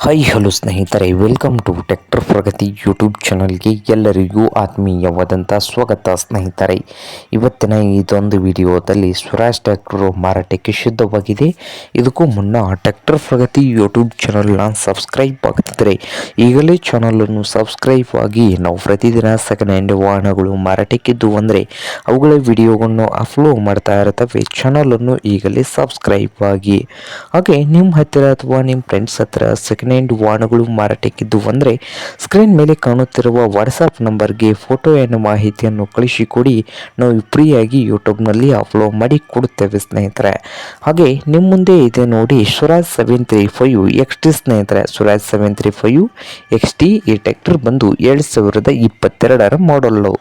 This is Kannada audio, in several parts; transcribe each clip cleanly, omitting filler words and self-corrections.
ಹಾಯ್ ಹಲೋ ಸ್ನೇಹಿತರೆ, welcome to tractor Pragati YouTube ಚಾನಲ್ಗೆ ಎಲ್ಲರಿಗೂ ಆತ್ಮೀಯವಾದಂಥ ಸ್ವಾಗತ. ಸ್ನೇಹಿತರೆ, ಇವತ್ತಿನ ಇದೊಂದು ವಿಡಿಯೋದಲ್ಲಿ ಸ್ವರಾಜ್ ಟ್ರ್ಯಾಕ್ಟರ್ ಮಾರಾಟಕ್ಕೆ ಸಿದ್ಧವಾಗಿದೆ. ಇದಕ್ಕೂ ಮುನ್ನ ಟ್ರ್ಯಾಕ್ಟರ್ ಪ್ರಗತಿ ಯೂಟ್ಯೂಬ್ ಚಾನಲ್ನ ಸಬ್ಸ್ಕ್ರೈಬ್ ಆಗ್ತಿದ್ರೆ ಈಗಲೇ ಚಾನಲನ್ನು ಸಬ್ಸ್ಕ್ರೈಬ್ ಆಗಿ. ನಾವು ಪ್ರತಿದಿನ ಸೆಕೆಂಡ್ ಹ್ಯಾಂಡ್ ವಾಹನಗಳು ಮಾರಾಟಕ್ಕಿದ್ದು ಅಂದರೆ ಅವುಗಳ ವಿಡಿಯೋವನ್ನು ಅಪ್ಲೋಡ್ ಮಾಡ್ತಾ ಇರ್ತವೆ. ಚಾನಲನ್ನು ಈಗಲೇ ಸಬ್ಸ್ಕ್ರೈಬ್ ಆಗಿ. ಹಾಗೆ ನಿಮ್ಮ ಹತ್ತಿರ ಅಥವಾ ನಿಮ್ಮ ಫ್ರೆಂಡ್ಸ್ ಹತ್ರ ಸೆಕೆಂಡ್ ಹ್ಯಾಂಡ್ ವಾಹನಗಳು ಮಾರಾಟಕ್ಕಿದ್ದು ಅಂದರೆ ಸ್ಕ್ರೀನ್ ಮೇಲೆ ಕಾಣುತ್ತಿರುವ ವಾಟ್ಸಪ್ ನಂಬರ್ಗೆ ಫೋಟೋ ಮಾಹಿತಿಯನ್ನು ಕಳಿಸಿಕೊಡಿ. ನಾವು ಫ್ರೀಯಾಗಿ ಯೂಟ್ಯೂಬ್ನಲ್ಲಿ ಅಪ್ಲೋಡ್ ಮಾಡಿ ಕೊಡುತ್ತೇವೆ ಸ್ನೇಹಿತರೆ. ಹಾಗೆ ನಿಮ್ಮ ಮುಂದೆ ಇದೆ ನೋಡಿ ಸ್ವರಾಜ್ 735 XT ಸ್ನೇಹಿತರೆ. ಸ್ವರಾಜ್ 735 XT ಈ ಟ್ರ್ಯಾಕ್ಟರ್ ಬಂದು 2022 ಮಾಡಲ್ಲು.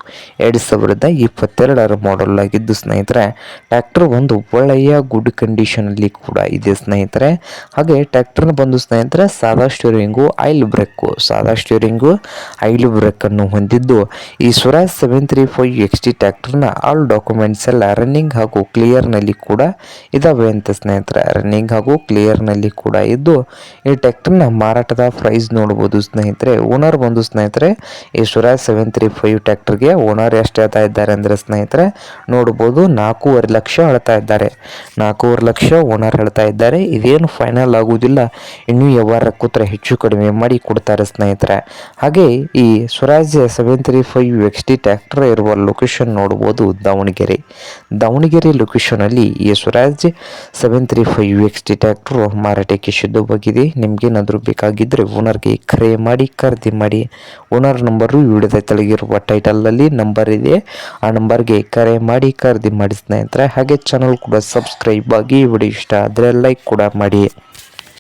2022 ಮಾಡಲ್ ಆಗಿದ್ದು ಸ್ನೇಹಿತರೆ, ಟ್ರ್ಯಾಕ್ಟರ್ ಒಂದು ಒಳ್ಳೆಯ ಗುಡ್ ಕಂಡೀಷನಲ್ಲಿ ಕೂಡ ಇದೆ ಸ್ನೇಹಿತರೆ. ಹಾಗೆ ಟ್ರ್ಯಾಕ್ಟರ್ನ ಬಂದು ಸ್ನೇಹಿತರೆ ಸಾದಾ ಸ್ಟೀರಿಂಗು, ಆಯಿಲ್ ಬ್ರೇಕನ್ನು ಹೊಂದಿದ್ದು ಈ ಸ್ವರಾಜ್ 735 XT ಟ್ರ್ಯಾಕ್ಟರ್ನ ಆಲ್ ಡಾಕ್ಯುಮೆಂಟ್ಸ್ ಎಲ್ಲ ರನ್ನಿಂಗ್ ಹಾಗೂ ಕ್ಲಿಯರ್ನಲ್ಲಿ ಕೂಡ ಇದಾವೆ ಅಂತ ಸ್ನೇಹಿತರೆ. ರನ್ನಿಂಗ್ ಹಾಗೂ ಕ್ಲಿಯರ್ನಲ್ಲಿ ಕೂಡ ಇದ್ದು ಈ ಟ್ರ್ಯಾಕ್ಟರ್ನ ಮಾರಾಟದ ಪ್ರೈಸ್ ನೋಡ್ಬೋದು ಸ್ನೇಹಿತರೆ. ಓನರ್ ಬಂದು ಸ್ನೇಹಿತರೆ ಈ ಸ್ವರಾಜ್ 735 ಟ್ರ್ಯಾಕ್ಟರ್ಗೆ ಓನರ್ ಎಷ್ಟು ಹೇಳ್ತಾ ಇದ್ದಾರೆ ಅಂದರೆ ಸ್ನೇಹಿತರೆ ನೋಡ್ಬೋದು 4.5 ಲಕ್ಷ ಹೇಳ್ತಾ ಇದ್ದಾರೆ. 4.5 ಲಕ್ಷ ಓನರ್ ಹೇಳ್ತಾ ಇದ್ದಾರೆ. ಇದೇನು ಫೈನಲ್ ಆಗುವುದಿಲ್ಲ, ಇನ್ನೂ ವ್ಯವಹಾರ ಕೂತ್ರೆ ಹೆಚ್ಚು ಕಡಿಮೆ ಮಾಡಿ ಕೊಡ್ತಾರೆ ಸ್ನೇಹಿತರೆ. ಹಾಗೆ ಈ ಸ್ವರಾಜ್ 735 XT ಟ್ರ್ಯಾಕ್ಟರ್ ಇರುವ ಲೊಕೇಶನ್ ನೋಡ್ಬೋದು ದಾವಣಗೆರೆ ಲೊಕೇಶನಲ್ಲಿ ಈ ಸ್ವರಾಜ್ 735 XT ಟ್ರ್ಯಾಕ್ಟರ್ ಮಾರಾಟಕ್ಕೆ ಸಿದ್ಧವಾಗಿದೆ. ನಿಮ್ಗೇನಾದರೂ ಬೇಕಾಗಿದ್ದರೆ ಓನರ್ಗೆ ಕರೆ ಮಾಡಿ ಖರೀದಿ ಮಾಡಿ. ಓನರ್ ನಂಬರು ವಿಡಿಯೋದ ತೆಳಗಿರುವ ಟೈಟಲ್ನಲ್ಲಿ ನಂಬರ್ ಇದೆ, ಆ ನಂಬರ್ಗೆ ಕರೆ ಮಾಡಿ ಖರೀದಿ ಮಾಡಿ ಸ್ನೇಹಿತರೆ. ಹಾಗೆ ಚಾನಲ್ ಕೂಡ ಸಬ್ಸ್ಕ್ರೈಬ್ ಆಗಿ. ವಿಡಿಯೋ ಇಷ್ಟ ಆದರೆ ಲೈಕ್ ಕೂಡ ಮಾಡಿ.